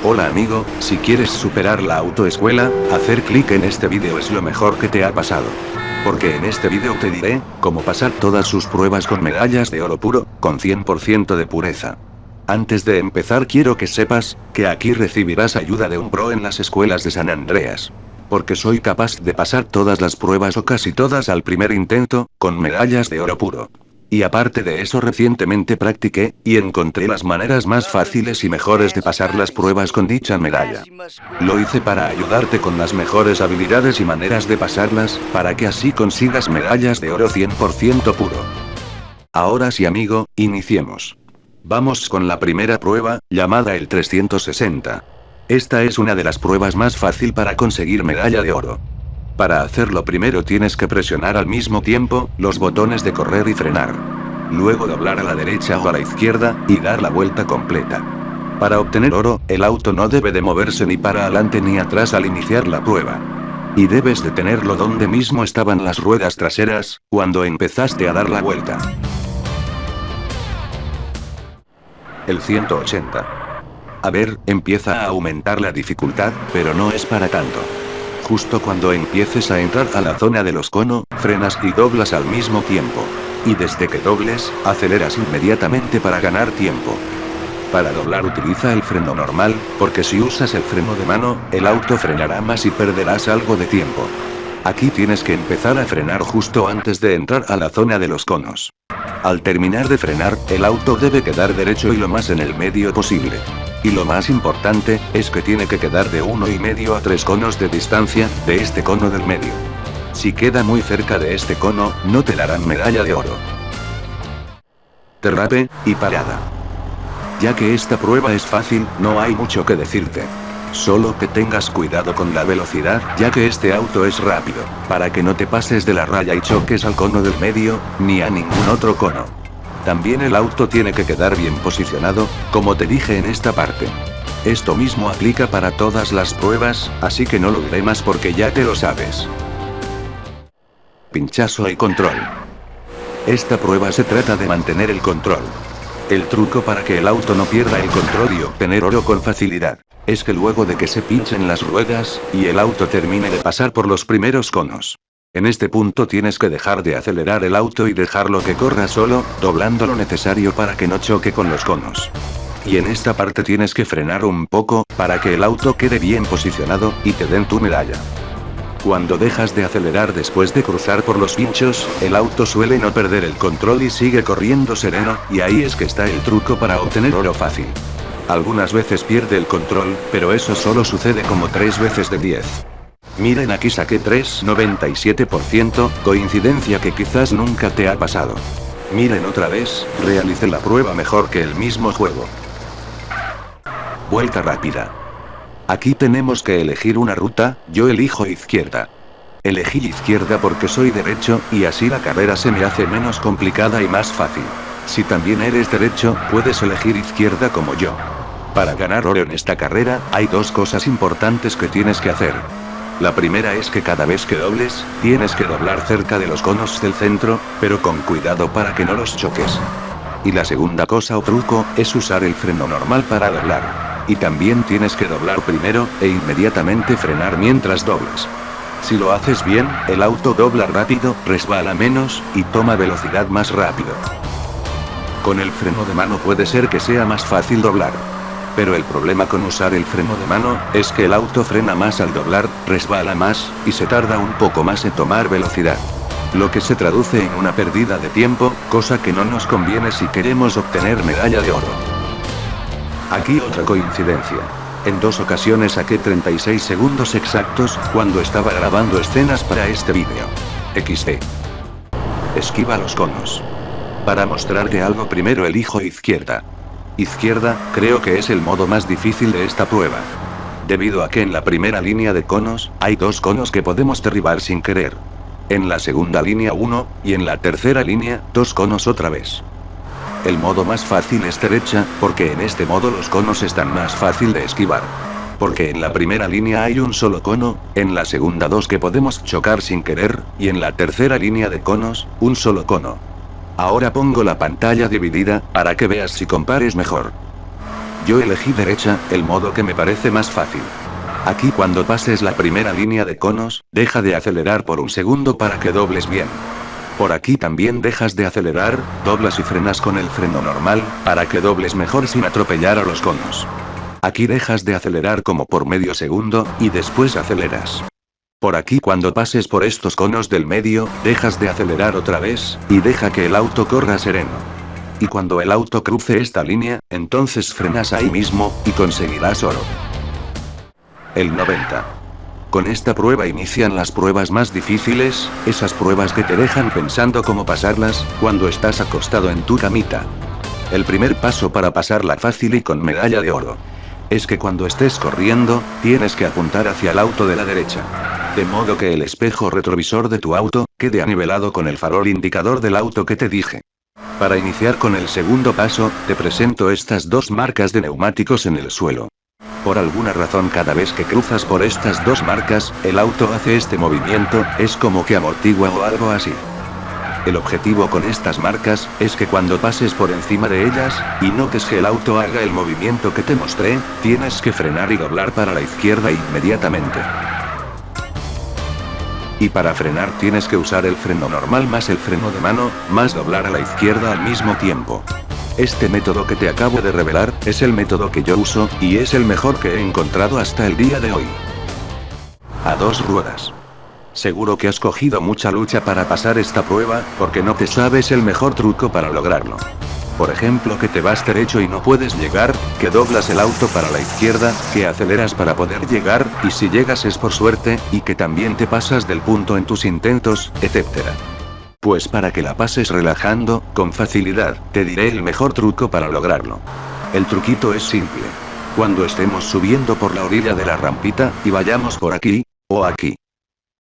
Hola amigo, si quieres superar la autoescuela, hacer clic en este vídeo es lo mejor que te ha pasado. Porque en este vídeo te diré, cómo pasar todas sus pruebas con medallas de oro puro, con 100% de pureza. Antes de empezar quiero que sepas, que aquí recibirás ayuda de un pro en las escuelas de San Andreas. Porque soy capaz de pasar todas las pruebas o casi todas al primer intento, con medallas de oro puro. Y aparte de eso recientemente practiqué, y encontré las maneras más fáciles y mejores de pasar las pruebas con dicha medalla. Lo hice para ayudarte con las mejores habilidades y maneras de pasarlas, para que así consigas medallas de oro 100% puro. Ahora sí amigo, iniciemos. Vamos con la primera prueba, llamada el 360. Esta es una de las pruebas más fácil para conseguir medalla de oro. Para hacerlo primero tienes que presionar al mismo tiempo, los botones de correr y frenar. Luego doblar a la derecha o a la izquierda, y dar la vuelta completa. Para obtener oro, el auto no debe de moverse ni para adelante ni atrás al iniciar la prueba. Y debes de tenerlo donde mismo estaban las ruedas traseras, cuando empezaste a dar la vuelta. El 180. A ver, empieza a aumentar la dificultad, pero no es para tanto. Justo cuando empieces a entrar a la zona de los conos, frenas y doblas al mismo tiempo. Y desde que dobles, aceleras inmediatamente para ganar tiempo. Para doblar utiliza el freno normal, porque si usas el freno de mano, el auto frenará más y perderás algo de tiempo. Aquí tienes que empezar a frenar justo antes de entrar a la zona de los conos. Al terminar de frenar, el auto debe quedar derecho y lo más en el medio posible. Y lo más importante, es que tiene que quedar de 1,5 a 3 conos de distancia, de este cono del medio. Si queda muy cerca de este cono, no te darán medalla de oro. Derrape, y parada. Ya que esta prueba es fácil, no hay mucho que decirte. Solo que tengas cuidado con la velocidad, ya que este auto es rápido, para que no te pases de la raya y choques al cono del medio, ni a ningún otro cono. También el auto tiene que quedar bien posicionado, como te dije en esta parte. Esto mismo aplica para todas las pruebas, así que no lo diré más porque ya te lo sabes. Pinchazo y control. Esta prueba se trata de mantener el control. El truco para que el auto no pierda el control y obtener oro con facilidad, es que luego de que se pinchen las ruedas, y el auto termine de pasar por los primeros conos. En este punto tienes que dejar de acelerar el auto y dejarlo que corra solo, doblando lo necesario para que no choque con los conos. Y en esta parte tienes que frenar un poco, para que el auto quede bien posicionado, y te den tu medalla. Cuando dejas de acelerar después de cruzar por los pinchos, el auto suele no perder el control y sigue corriendo sereno, y ahí es que está el truco para obtener oro fácil. Algunas veces pierde el control, pero eso solo sucede como 3 veces de 10. Miren, aquí saqué 3,97%, coincidencia que quizás nunca te ha pasado. Miren otra vez, realicé la prueba mejor que el mismo juego. Vuelta rápida. Aquí tenemos que elegir una ruta, yo elijo izquierda. Elegí izquierda porque soy derecho, y así la carrera se me hace menos complicada y más fácil. Si también eres derecho, puedes elegir izquierda como yo. Para ganar oro en esta carrera, hay 2 cosas importantes que tienes que hacer. La primera es que cada vez que dobles, tienes que doblar cerca de los conos del centro, pero con cuidado para que no los choques. Y la segunda cosa o truco, es usar el freno normal para doblar. Y también tienes que doblar primero, e inmediatamente frenar mientras dobles. Si lo haces bien, el auto dobla rápido, resbala menos, y toma velocidad más rápido. Con el freno de mano puede ser que sea más fácil doblar. Pero el problema con usar el freno de mano, es que el auto frena más al doblar, resbala más, y se tarda un poco más en tomar velocidad. Lo que se traduce en una pérdida de tiempo, cosa que no nos conviene si queremos obtener medalla de oro. Aquí otra coincidencia. En 2 ocasiones saqué 36 segundos exactos, cuando estaba grabando escenas para este vídeo. XD. Esquiva los conos. Para mostrarte algo primero elijo izquierda. Izquierda, creo que es el modo más difícil de esta prueba. Debido a que en la primera línea de conos, hay 2 conos que podemos derribar sin querer. En la segunda línea 1, y en la tercera línea, 2 conos otra vez. El modo más fácil es derecha, porque en este modo los conos están más fácil de esquivar. Porque en la primera línea hay un solo cono, en la segunda 2 que podemos chocar sin querer, y en la tercera línea de conos, un solo cono. Ahora pongo la pantalla dividida, para que veas si compares mejor. Yo elegí derecha, el modo que me parece más fácil. Aquí cuando pases la primera línea de conos, deja de acelerar por un segundo para que dobles bien. Por aquí también dejas de acelerar, doblas y frenas con el freno normal, para que dobles mejor sin atropellar a los conos. Aquí dejas de acelerar como por medio segundo, y después aceleras. Por aquí cuando pases por estos conos del medio, dejas de acelerar otra vez, y deja que el auto corra sereno. Y cuando el auto cruce esta línea, entonces frenas ahí mismo, y conseguirás oro. El 90. Con esta prueba inician las pruebas más difíciles, esas pruebas que te dejan pensando cómo pasarlas, cuando estás acostado en tu camita. El primer paso para pasarla fácil y con medalla de oro es que cuando estés corriendo, tienes que apuntar hacia el auto de la derecha. De modo que el espejo retrovisor de tu auto quede anivelado con el farol indicador del auto que te dije. Para iniciar con el segundo paso, te presento estas dos marcas de neumáticos en el suelo. Por alguna razón cada vez que cruzas por estas dos marcas, el auto hace este movimiento, es como que amortigua o algo así. El objetivo con estas marcas, es que cuando pases por encima de ellas, y notes que el auto haga el movimiento que te mostré, tienes que frenar y doblar para la izquierda inmediatamente. Y para frenar tienes que usar el freno normal más el freno de mano, más doblar a la izquierda al mismo tiempo. Este método que te acabo de revelar, es el método que yo uso, y es el mejor que he encontrado hasta el día de hoy. A dos ruedas. Seguro que has cogido mucha lucha para pasar esta prueba, porque no te sabes el mejor truco para lograrlo. Por ejemplo, que te vas derecho y no puedes llegar, que doblas el auto para la izquierda, que aceleras para poder llegar, y si llegas es por suerte, y que también te pasas del punto en tus intentos, etc. Pues para que la pases relajando, con facilidad, te diré el mejor truco para lograrlo. El truquito es simple. Cuando estemos subiendo por la orilla de la rampita, y vayamos por aquí, o aquí.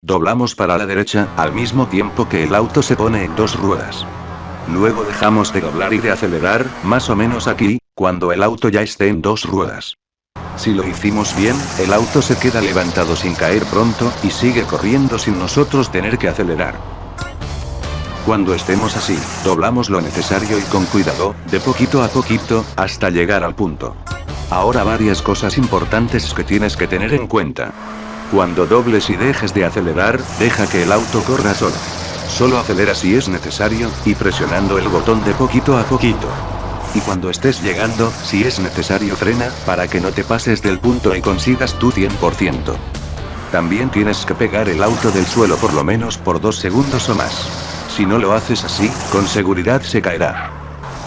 Doblamos para la derecha, al mismo tiempo que el auto se pone en dos ruedas. Luego dejamos de doblar y de acelerar, más o menos aquí, cuando el auto ya esté en dos ruedas. Si lo hicimos bien, el auto se queda levantado sin caer pronto, y sigue corriendo sin nosotros tener que acelerar. Cuando estemos así, doblamos lo necesario y con cuidado, de poquito a poquito, hasta llegar al punto. Ahora varias cosas importantes que tienes que tener en cuenta. Cuando dobles y dejes de acelerar, deja que el auto corra solo. Solo acelera si es necesario, y presionando el botón de poquito a poquito. Y cuando estés llegando, si es necesario frena, para que no te pases del punto y consigas tu 100%. También tienes que pegar el auto del suelo por lo menos por 2 segundos o más. Si no lo haces así, con seguridad se caerá.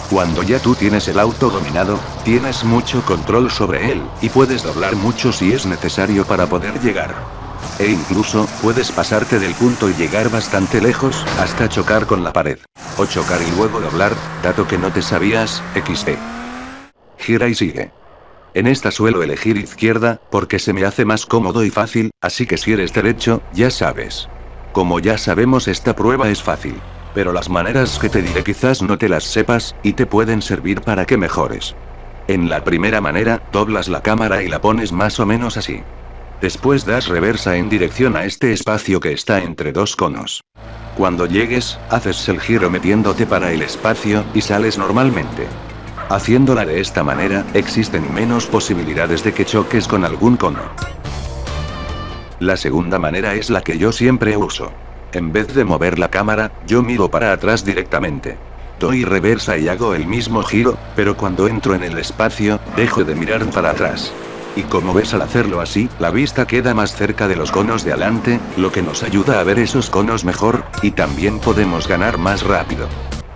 Cuando ya tú tienes el auto dominado, tienes mucho control sobre él, y puedes doblar mucho si es necesario para poder llegar. E incluso, puedes pasarte del punto y llegar bastante lejos, hasta chocar con la pared. O chocar y luego doblar, dato que no te sabías, XD. Gira y sigue. En esta suelo elegir izquierda, porque se me hace más cómodo y fácil, así que si eres derecho, ya sabes. Como ya sabemos esta prueba es fácil. Pero las maneras que te diré quizás no te las sepas, y te pueden servir para que mejores. En la primera manera, doblas la cámara y la pones más o menos así. Después das reversa en dirección a este espacio que está entre dos conos. Cuando llegues, haces el giro metiéndote para el espacio, y sales normalmente. Haciéndola de esta manera, existen menos posibilidades de que choques con algún cono. La segunda manera es la que yo siempre uso. En vez de mover la cámara, yo miro para atrás directamente. Doy reversa y hago el mismo giro, pero cuando entro en el espacio, dejo de mirar para atrás. Y como ves, al hacerlo así, la vista queda más cerca de los conos de adelante, lo que nos ayuda a ver esos conos mejor, y también podemos ganar más rápido.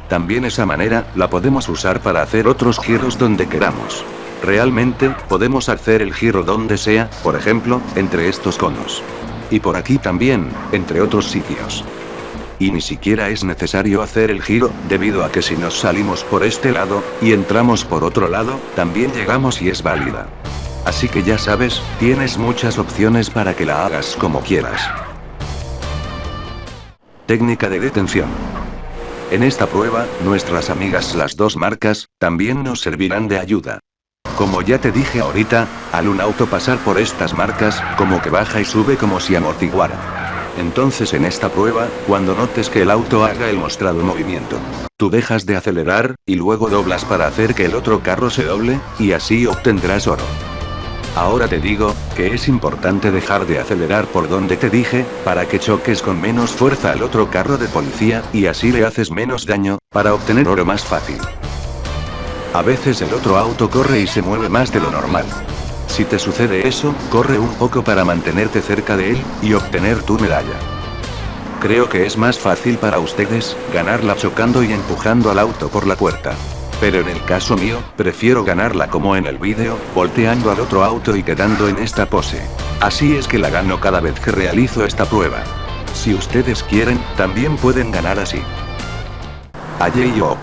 También esa manera, la podemos usar para hacer otros giros donde queramos. Realmente, podemos hacer el giro donde sea, por ejemplo, entre estos conos. Y por aquí también, entre otros sitios. Y ni siquiera es necesario hacer el giro, debido a que si nos salimos por este lado, y entramos por otro lado, también llegamos y es válida. Así que ya sabes, tienes muchas opciones para que la hagas como quieras. Técnica de detención. En esta prueba, nuestras amigas las dos marcas, también nos servirán de ayuda. Como ya te dije ahorita, al un auto pasar por estas marcas, como que baja y sube como si amortiguara. Entonces en esta prueba, cuando notes que el auto haga el mostrado movimiento, tú dejas de acelerar, y luego doblas para hacer que el otro carro se doble, y así obtendrás oro. Ahora te digo, que es importante dejar de acelerar por donde te dije, para que choques con menos fuerza al otro carro de policía, y así le haces menos daño, para obtener oro más fácil. A veces el otro auto corre y se mueve más de lo normal. Si te sucede eso, corre un poco para mantenerte cerca de él, y obtener tu medalla. Creo que es más fácil para ustedes, ganarla chocando y empujando al auto por la puerta. Pero en el caso mío, prefiero ganarla como en el vídeo, volteando al otro auto y quedando en esta pose. Así es que la gano cada vez que realizo esta prueba. Si ustedes quieren, también pueden ganar así. A J-Hop.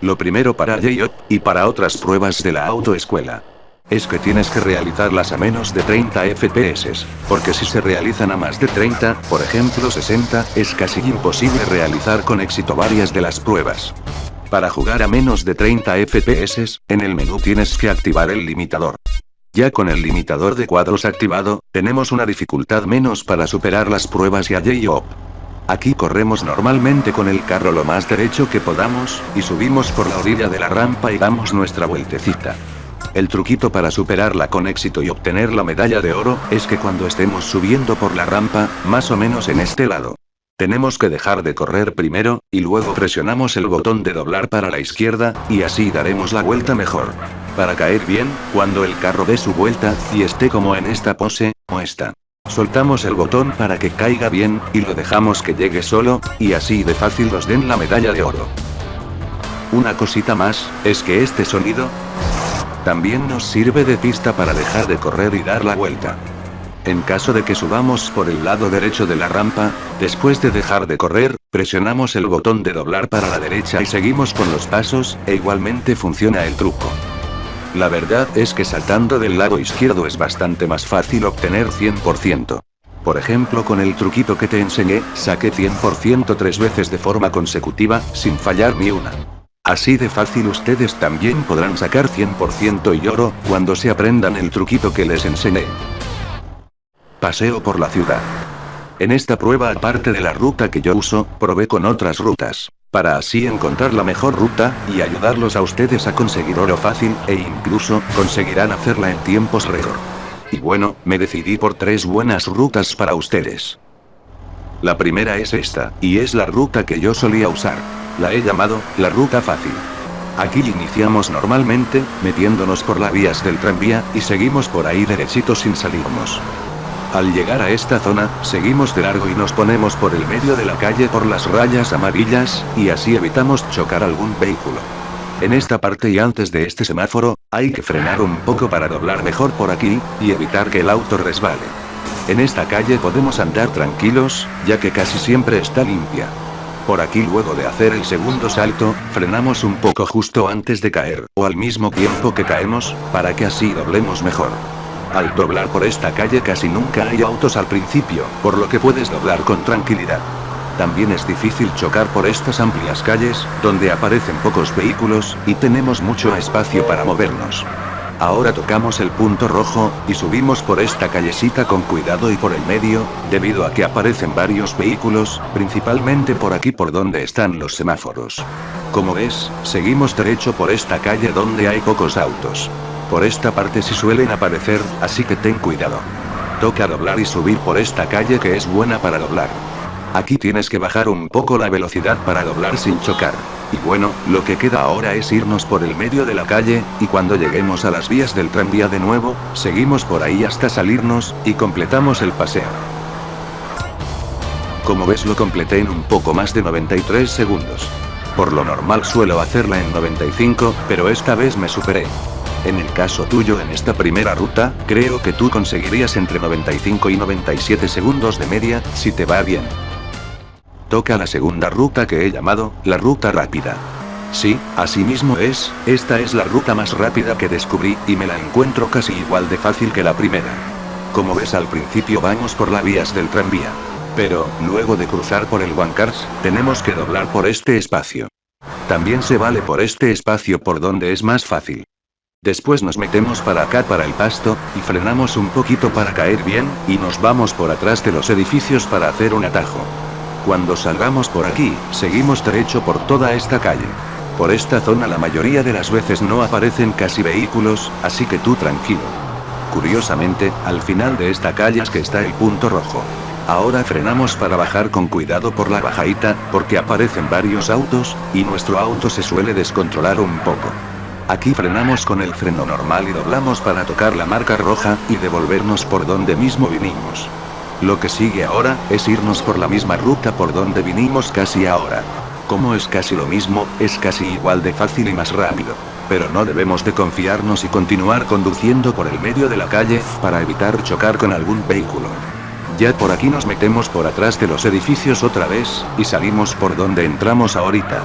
Lo primero para J-Hop, y para otras pruebas de la autoescuela, es que tienes que realizarlas a menos de 30 FPS, porque si se realizan a más de 30, por ejemplo 60, es casi imposible realizar con éxito varias de las pruebas. Para jugar a menos de 30 FPS, en el menú tienes que activar el limitador. Ya con el limitador de cuadros activado, tenemos una dificultad menos para superar las pruebas y a J-Hop. Aquí corremos normalmente con el carro lo más derecho que podamos, y subimos por la orilla de la rampa y damos nuestra vueltecita. El truquito para superarla con éxito y obtener la medalla de oro, es que cuando estemos subiendo por la rampa, más o menos en este lado, tenemos que dejar de correr primero, y luego presionamos el botón de doblar para la izquierda, y así daremos la vuelta mejor. Para caer bien, cuando el carro dé su vuelta, y esté como en esta pose, o esta. Soltamos el botón para que caiga bien, y lo dejamos que llegue solo, y así de fácil nos den la medalla de oro. Una cosita más, es que este sonido también nos sirve de pista para dejar de correr y dar la vuelta. En caso de que subamos por el lado derecho de la rampa, después de dejar de correr, presionamos el botón de doblar para la derecha y seguimos con los pasos, e igualmente funciona el truco. La verdad es que saltando del lado izquierdo es bastante más fácil obtener 100%. Por ejemplo, con el truquito que te enseñé, saqué 100% 3 veces de forma consecutiva, sin fallar ni una. Así de fácil ustedes también podrán sacar 100% y oro, cuando se aprendan el truquito que les enseñé. Paseo por la ciudad. En esta prueba, aparte de la ruta que yo uso, probé con otras rutas, para así encontrar la mejor ruta, y ayudarlos a ustedes a conseguir oro fácil, e incluso, conseguirán hacerla en tiempos récord. Y bueno, me decidí por 3 buenas rutas para ustedes. La primera es esta, y es la ruta que yo solía usar. La he llamado, la ruta fácil. Aquí iniciamos normalmente, metiéndonos por las vías del tranvía, y seguimos por ahí derechito sin salirnos. Al llegar a esta zona, seguimos de largo y nos ponemos por el medio de la calle por las rayas amarillas, y así evitamos chocar algún vehículo. En esta parte y antes de este semáforo, hay que frenar un poco para doblar mejor por aquí, y evitar que el auto resbale. En esta calle podemos andar tranquilos, ya que casi siempre está limpia. Por aquí, luego de hacer el segundo salto, frenamos un poco justo antes de caer, o al mismo tiempo que caemos, para que así doblemos mejor. Al doblar por esta calle casi nunca hay autos al principio, por lo que puedes doblar con tranquilidad. También es difícil chocar por estas amplias calles, donde aparecen pocos vehículos, y tenemos mucho espacio para movernos. Ahora tocamos el punto rojo, y subimos por esta callecita con cuidado y por el medio, debido a que aparecen varios vehículos, principalmente por aquí por donde están los semáforos. Como ves, seguimos derecho por esta calle donde hay pocos autos. Por esta parte sí suelen aparecer, así que ten cuidado. Toca doblar y subir por esta calle que es buena para doblar. Aquí tienes que bajar un poco la velocidad para doblar sin chocar. Y bueno, lo que queda ahora es irnos por el medio de la calle, y cuando lleguemos a las vías del tranvía de nuevo, seguimos por ahí hasta salirnos, y completamos el paseo. Como ves, lo completé en un poco más de 93 segundos. Por lo normal suelo hacerla en 95, pero esta vez me superé. En el caso tuyo, en esta primera ruta, creo que tú conseguirías entre 95 y 97 segundos de media, si te va bien. Toca la segunda ruta que he llamado, la ruta rápida. Sí, así mismo es, esta es la ruta más rápida que descubrí, y me la encuentro casi igual de fácil que la primera. Como ves, al principio vamos por las vías del tranvía. Pero, luego de cruzar por el Wancars, tenemos que doblar por este espacio. También se vale por este espacio por donde es más fácil. Después nos metemos para acá para el pasto, y frenamos un poquito para caer bien, y nos vamos por atrás de los edificios para hacer un atajo. Cuando salgamos por aquí, seguimos derecho por toda esta calle. Por esta zona la mayoría de las veces no aparecen casi vehículos, así que tú tranquilo. Curiosamente, al final de esta calle es que está el punto rojo. Ahora frenamos para bajar con cuidado por la bajadita, porque aparecen varios autos, y nuestro auto se suele descontrolar un poco. Aquí frenamos con el freno normal y doblamos para tocar la marca roja, y devolvernos por donde mismo vinimos. Lo que sigue ahora, es irnos por la misma ruta por donde vinimos casi ahora. Como es casi lo mismo, es casi igual de fácil y más rápido. Pero no debemos de confiarnos y continuar conduciendo por el medio de la calle, para evitar chocar con algún vehículo. Ya por aquí nos metemos por atrás de los edificios otra vez, y salimos por donde entramos ahorita.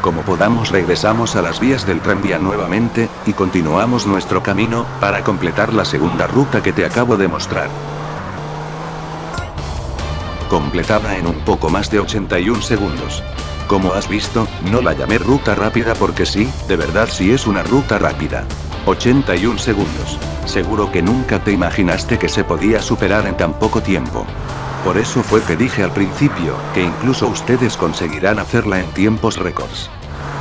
Como podamos regresamos a las vías del tranvía nuevamente, y continuamos nuestro camino, para completar la segunda ruta que te acabo de mostrar. Completada en un poco más de 81 segundos. Como has visto, no la llamé ruta rápida porque sí, de verdad sí es una ruta rápida. 81 segundos. Seguro que nunca te imaginaste que se podía superar en tan poco tiempo. Por eso fue que dije al principio, que incluso ustedes conseguirán hacerla en tiempos récords.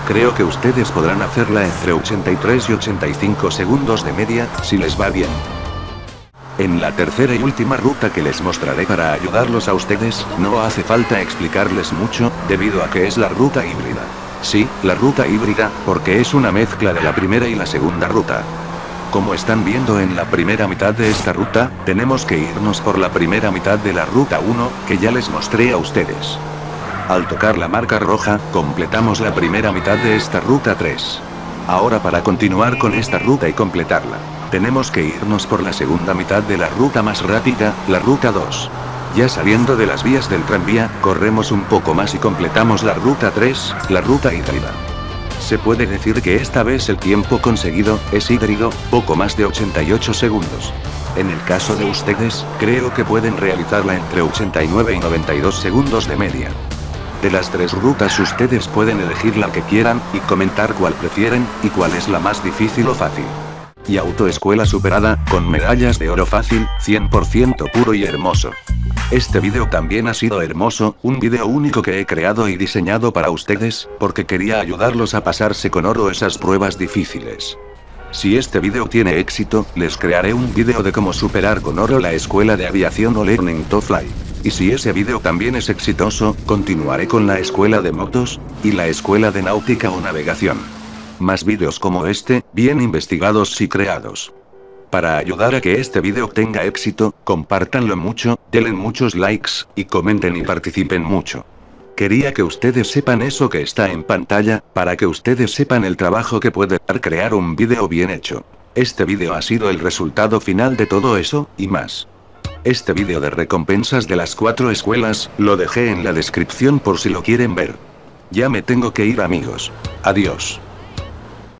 Creo que ustedes podrán hacerla entre 83 y 85 segundos de media, si les va bien. En la tercera y última ruta que les mostraré para ayudarlos a ustedes, no hace falta explicarles mucho, debido a que es la ruta híbrida. Sí, la ruta híbrida, porque es una mezcla de la primera y la segunda ruta. Como están viendo en la primera mitad de esta ruta, tenemos que irnos por la primera mitad de la ruta 1, que ya les mostré a ustedes. Al tocar la marca roja, completamos la primera mitad de esta ruta 3. Ahora para continuar con esta ruta y completarla, tenemos que irnos por la segunda mitad de la ruta más rápida, la ruta 2. Ya saliendo de las vías del tranvía, corremos un poco más y completamos la ruta 3, la ruta híbrida. Se puede decir que esta vez el tiempo conseguido, es híbrido, poco más de 88 segundos. En el caso de ustedes, creo que pueden realizarla entre 89 y 92 segundos de media. De las tres rutas ustedes pueden elegir la que quieran, y comentar cuál prefieren, y cuál es la más difícil o fácil. Y autoescuela superada, con medallas de oro fácil, 100% puro y hermoso. Este vídeo también ha sido hermoso, un vídeo único que he creado y diseñado para ustedes, porque quería ayudarlos a pasarse con oro esas pruebas difíciles. Si este vídeo tiene éxito, les crearé un vídeo de cómo superar con oro la escuela de aviación o Learning to Fly. Y si ese vídeo también es exitoso, continuaré con la escuela de motos, y la escuela de náutica o navegación. Más vídeos como este, bien investigados y creados. Para ayudar a que este vídeo tenga éxito, compártanlo mucho, denle muchos likes, y comenten y participen mucho. Quería que ustedes sepan eso que está en pantalla, para que ustedes sepan el trabajo que puede dar crear un vídeo bien hecho. Este vídeo ha sido el resultado final de todo eso, y más. Este vídeo de recompensas de las 4 escuelas, lo dejé en la descripción por si lo quieren ver. Ya me tengo que ir amigos. Adiós.